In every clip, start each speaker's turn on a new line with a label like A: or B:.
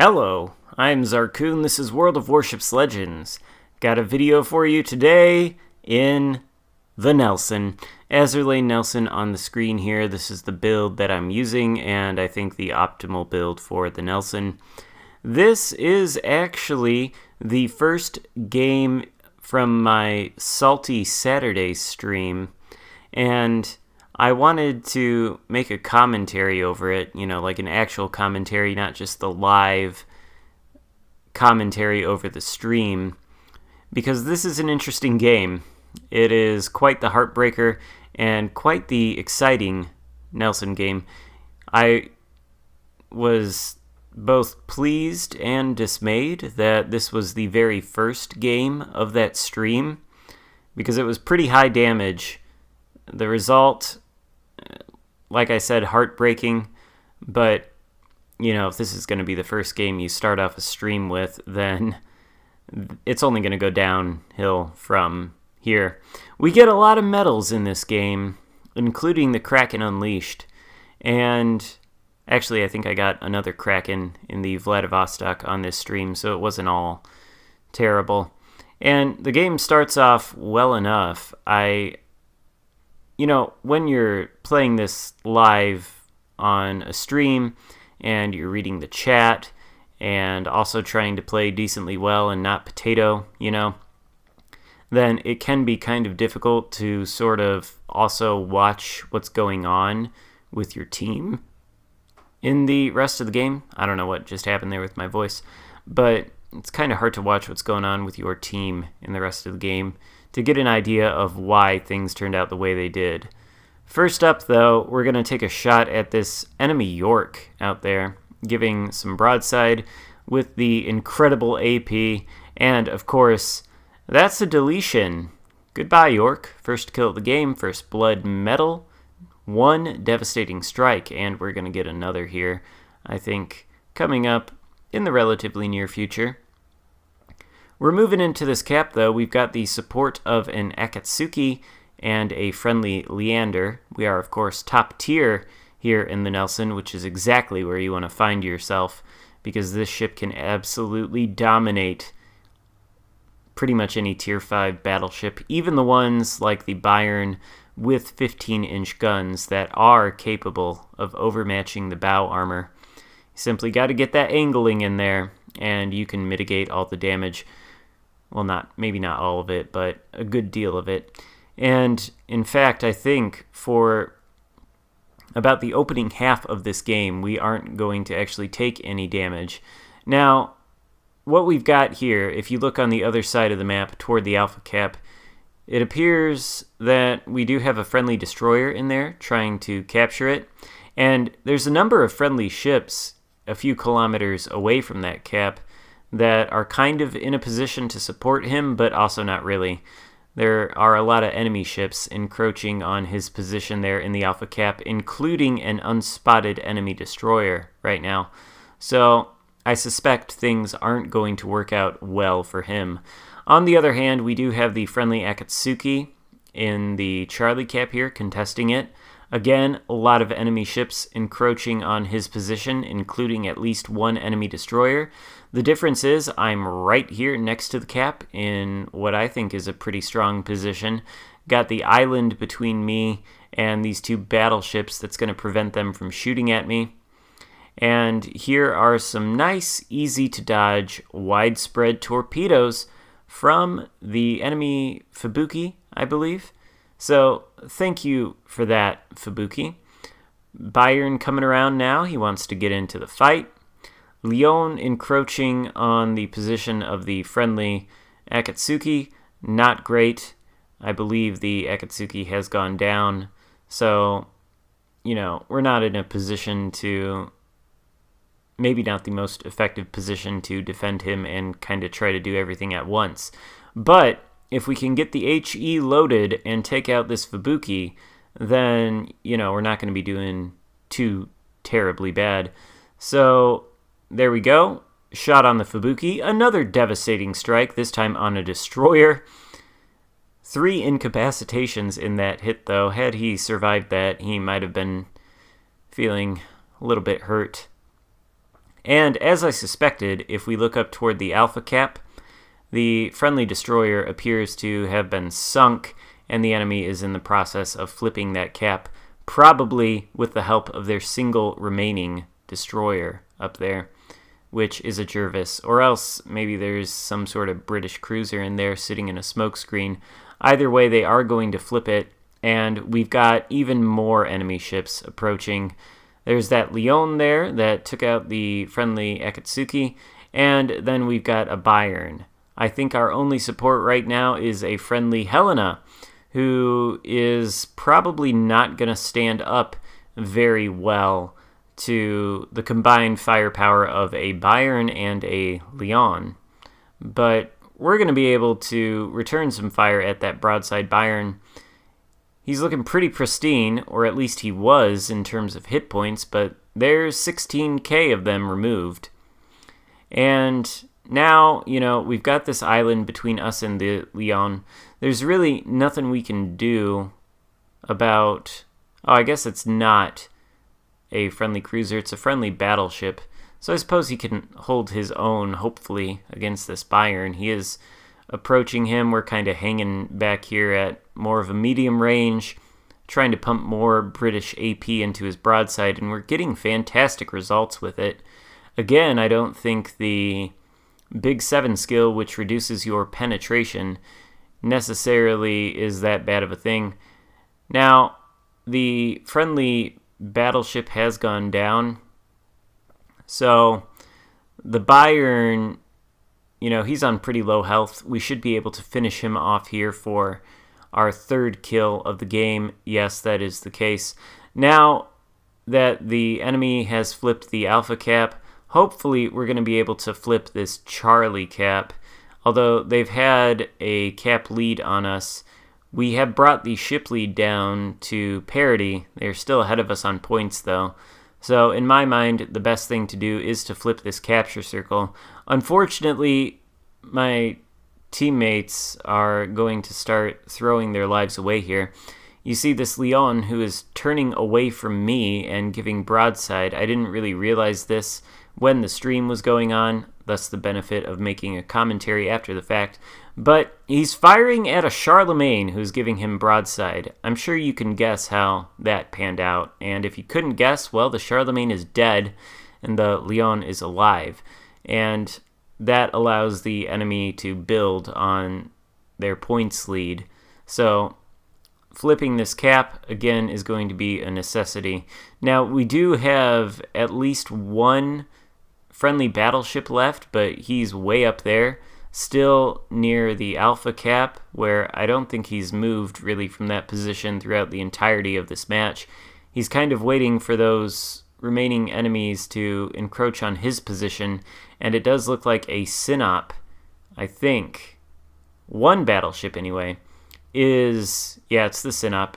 A: Hello, I'm Xarkun. This is World of Warships Legends. Got a video for you today in the Nelson. Azurlane Nelson on the screen here. This is the build that I'm using, and I think the optimal build for the Nelson. This is actually the first game from my Salty Saturday stream, and I wanted to make a commentary over it, like an actual commentary, not just the live commentary over the stream, because this is an interesting game. It is quite the heartbreaker and quite the exciting Nelson game. I was both pleased and dismayed that this was the very first game of that stream, because it was pretty high damage. The result, like I said, heartbreaking, but, if this is going to be the first game you start off a stream with, then it's only going to go downhill from here. We get a lot of medals in this game, including the Kraken Unleashed, and actually I think I got another Kraken in the Vladivostok on this stream, so it wasn't all terrible. And the game starts off well enough. When you're playing this live on a stream and you're reading the chat and also trying to play decently well and not potato, then it can be kind of difficult to sort of also watch what's going on with your team in the rest of the game. I don't know what just happened there with my voice, but it's kind of hard to watch what's going on with your team in the rest of the game to get an idea of why things turned out the way they did. First up, though, we're going to take a shot at this enemy York out there, giving some broadside with the incredible AP, and, of course, that's a deletion. Goodbye, York. First kill of the game, first blood medal, one devastating strike, and we're going to get another here, I think, coming up in the relatively near future. We're moving into this cap, though. We've got the support of an Akatsuki and a friendly Leander. We are, of course, top tier here in the Nelson, which is exactly where you want to find yourself, because this ship can absolutely dominate pretty much any tier 5 battleship, even the ones like the Bayern with 15-inch guns that are capable of overmatching the bow armor. You simply got to get that angling in there, and you can mitigate all the damage. Well, maybe not all of it, but a good deal of it. And in fact, I think for about the opening half of this game, we aren't going to actually take any damage. Now, what we've got here, if you look on the other side of the map toward the Alpha Cap, it appears that we do have a friendly destroyer in there trying to capture it. And there's a number of friendly ships a few kilometers away from that cap that are kind of in a position to support him, but also not really. There are a lot of enemy ships encroaching on his position there in the Alpha Cap, including an unspotted enemy destroyer right now. So I suspect things aren't going to work out well for him. On the other hand, we do have the friendly Akatsuki in the Charlie Cap here contesting it. Again, a lot of enemy ships encroaching on his position, including at least one enemy destroyer. The difference is I'm right here next to the cap in what I think is a pretty strong position. Got the island between me and these two battleships that's going to prevent them from shooting at me. And here are some nice, easy-to-dodge, widespread torpedoes from the enemy Fubuki, I believe. So, thank you for that, Fubuki. Bayern coming around now. He wants to get into the fight. Leon encroaching on the position of the friendly Akatsuki. Not great. I believe the Akatsuki has gone down. So, we're not in a position to... maybe not the most effective position to defend him and kind of try to do everything at once. But if we can get the HE loaded and take out this Fubuki, then, we're not going to be doing too terribly bad. So, there we go. Shot on the Fubuki. Another devastating strike, this time on a destroyer. 3 incapacitations in that hit, though. Had he survived that, he might have been feeling a little bit hurt. And as I suspected, if we look up toward the Alpha Cap, the friendly destroyer appears to have been sunk, and the enemy is in the process of flipping that cap, probably with the help of their single remaining destroyer up there, which is a Jervis, or else maybe there's some sort of British cruiser in there sitting in a smokescreen. Either way, they are going to flip it, and we've got even more enemy ships approaching. There's that Leon there that took out the friendly Akatsuki, and then we've got a Bayern. I think our only support right now is a friendly Helena, who is probably not going to stand up very well to the combined firepower of a Bayern and a Leon. But we're going to be able to return some fire at that broadside Bayern. He's looking pretty pristine, or at least he was in terms of hit points, but there's 16k of them removed. And now, we've got this island between us and the Leon. There's really nothing we can do about... Oh, I guess it's not a friendly cruiser. It's a friendly battleship. So I suppose he can hold his own, hopefully, against this Bayern. He is approaching him. We're kind of hanging back here at more of a medium range, trying to pump more British AP into his broadside, and we're getting fantastic results with it. Again, I don't think the Big 7 skill, which reduces your penetration, necessarily is that bad of a thing. Now, the friendly battleship has gone down, so the Bayern, he's on pretty low health. We should be able to finish him off here for our third kill of the game. Yes, that is the case. Now that the enemy has flipped the Alpha Cap, hopefully we're going to be able to flip this Charlie Cap. Although they've had a cap lead on us, we have brought the ship lead down to parity. They're still ahead of us on points, though. So in my mind, the best thing to do is to flip this capture circle. Unfortunately, my teammates are going to start throwing their lives away here. You see this Leon who is turning away from me and giving broadside. I didn't really realize this when the stream was going on, thus the benefit of making a commentary after the fact. But he's firing at a Charlemagne who's giving him broadside. I'm sure you can guess how that panned out. And if you couldn't guess, well, the Charlemagne is dead and the Leon is alive. And that allows the enemy to build on their points lead. So flipping this cap, again, is going to be a necessity. Now, we do have at least one friendly battleship left, but he's way up there, still near the Alpha Cap, where I don't think he's moved really from that position throughout the entirety of this match. He's kind of waiting for those remaining enemies to encroach on his position, and it does look like a Sinop, I think, one battleship anyway, it's the Sinop,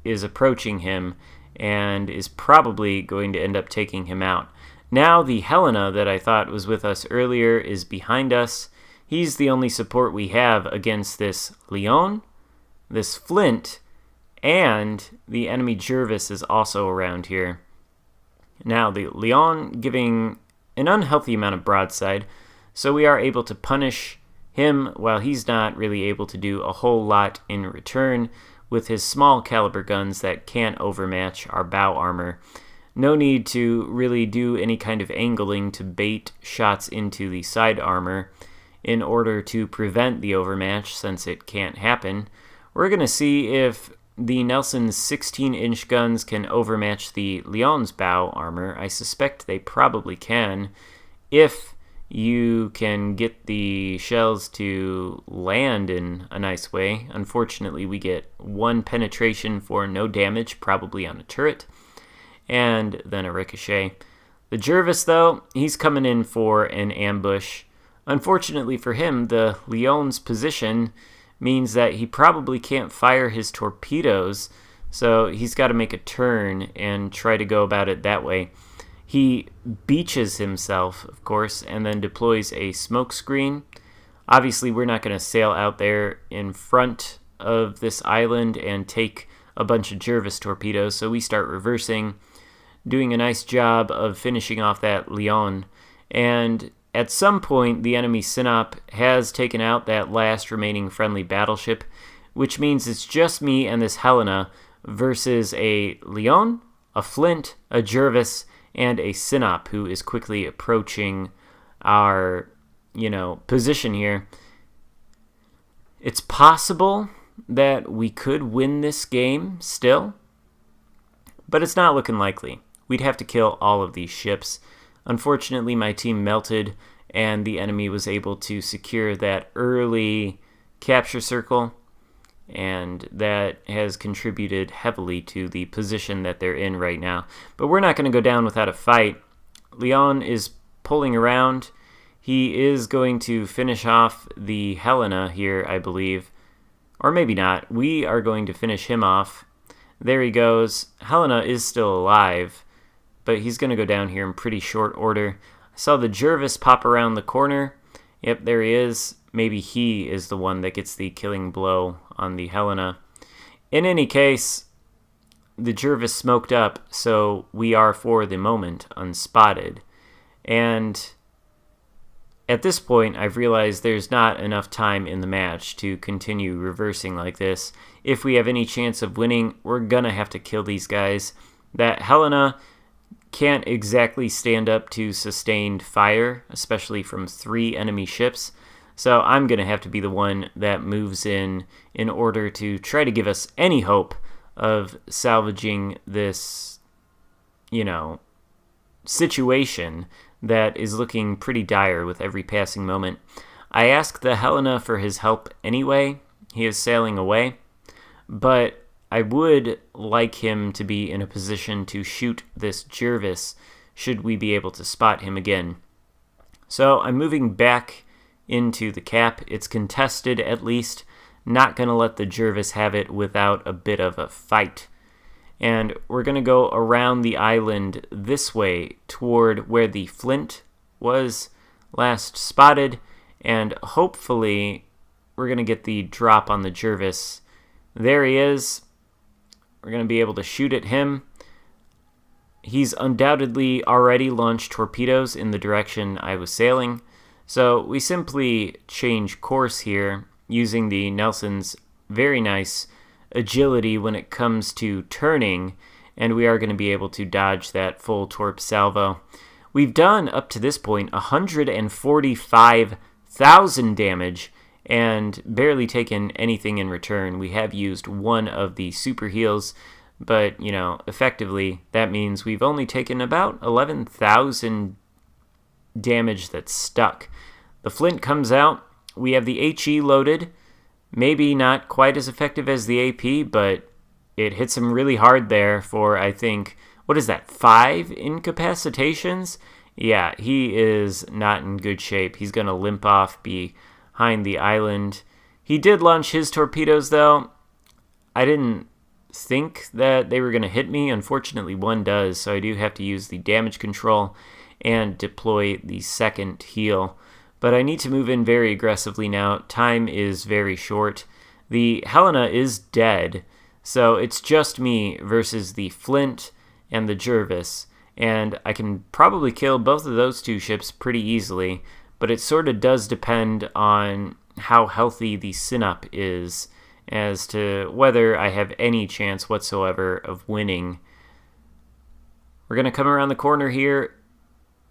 A: is approaching him and is probably going to end up taking him out. Now the Helena that I thought was with us earlier is behind us. He's the only support we have against this Leon, this Flint, and the enemy Jervis is also around here. Now the Leon giving an unhealthy amount of broadside, so we are able to punish him while he's not really able to do a whole lot in return with his small caliber guns that can't overmatch our bow armor. No need to really do any kind of angling to bait shots into the side armor in order to prevent the overmatch, since it can't happen. We're going to see if the Nelson's 16-inch guns can overmatch the Leon's bow armor. I suspect they probably can, if you can get the shells to land in a nice way. Unfortunately, we get one penetration for no damage, probably on a turret, and then a ricochet. The Jervis, though, he's coming in for an ambush. Unfortunately for him, the Leon's position means that he probably can't fire his torpedoes, so he's got to make a turn and try to go about it that way. He beaches himself, of course, and then deploys a smoke screen. Obviously, we're not going to sail out there in front of this island and take a bunch of Jervis torpedoes, so we start reversing, doing a nice job of finishing off that Leon. And at some point, the enemy Synop has taken out that last remaining friendly battleship, which means it's just me and this Helena versus a Leon, a Flint, a Jervis, and a Synop, who is quickly approaching our, position here. It's possible that we could win this game still, but it's not looking likely. We'd have to kill all of these ships. Unfortunately, my team melted, and the enemy was able to secure that early capture circle, and that has contributed heavily to the position that they're in right now. But we're not going to go down without a fight. Leon is pulling around. He is going to finish off the Helena here, I believe. Or maybe not. We are going to finish him off. There he goes. Helena is still alive, but he's going to go down here in pretty short order. I saw the Jervis pop around the corner. Yep, there he is. Maybe he is the one that gets the killing blow on the Helena. In any case, the Jervis smoked up, so we are for the moment unspotted. And at this point, I've realized there's not enough time in the match to continue reversing like this. If we have any chance of winning, we're going to have to kill these guys. That Helena can't exactly stand up to sustained fire, especially from 3 enemy ships. So I'm going to have to be the one that moves in order to try to give us any hope of salvaging this, situation that is looking pretty dire with every passing moment. I asked the Helena for his help anyway. He is sailing away, but I would like him to be in a position to shoot this Jervis should we be able to spot him again. So I'm moving back into the cap. It's contested at least. Not going to let the Jervis have it without a bit of a fight. And we're going to go around the island this way toward where the Flint was last spotted, and hopefully we're going to get the drop on the Jervis. There he is. We're going to be able to shoot at him. He's undoubtedly already launched torpedoes in the direction I was sailing, so we simply change course here using the Nelson's very nice agility when it comes to turning, and we are going to be able to dodge that full torp salvo. We've done, up to this point, 145,000 damage and barely taken anything in return. We have used one of the super heals, but, effectively, that means we've only taken about 11,000 damage that's stuck. The Flint comes out. We have the HE loaded. Maybe not quite as effective as the AP, but it hits him really hard there for, I think, 5 incapacitations? Yeah, he is not in good shape. He's going to limp off behind the island. He did launch his torpedoes, though. I didn't think that they were going to hit me. Unfortunately, one does, so I do have to use the damage control and deploy the second heal. But I need to move in very aggressively now. Time is very short. The Helena is dead, so it's just me versus the Flint and the Jervis. And I can probably kill both of those 2 ships pretty easily, but it sort of does depend on how healthy the Synop is as to whether I have any chance whatsoever of winning. We're going to come around the corner here.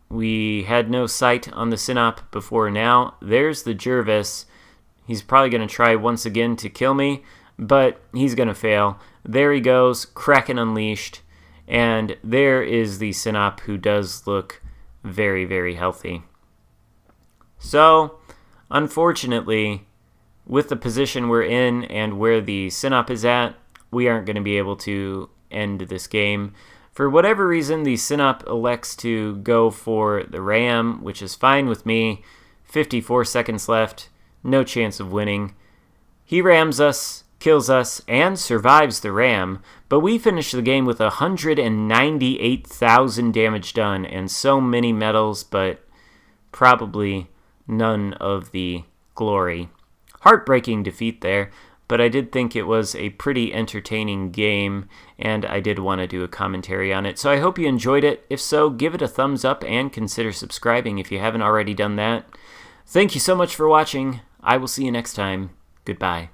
A: We had no sight on the Synop before now. There's the Jervis. He's probably going to try once again to kill me, but he's going to fail. There he goes, Kraken unleashed. And there is the Synop, who does look very, very healthy. So, unfortunately, with the position we're in and where the Synop is at, we aren't going to be able to end this game. For whatever reason, the Synop elects to go for the ram, which is fine with me. 54 seconds left, no chance of winning. He rams us, kills us, and survives the ram, but we finish the game with 198,000 damage done and so many medals, but probably none of the glory. Heartbreaking defeat there, but I did think it was a pretty entertaining game, and I did want to do a commentary on it. So I hope you enjoyed it. If so, give it a thumbs up and consider subscribing if you haven't already done that. Thank you so much for watching. I will see you next time. Goodbye.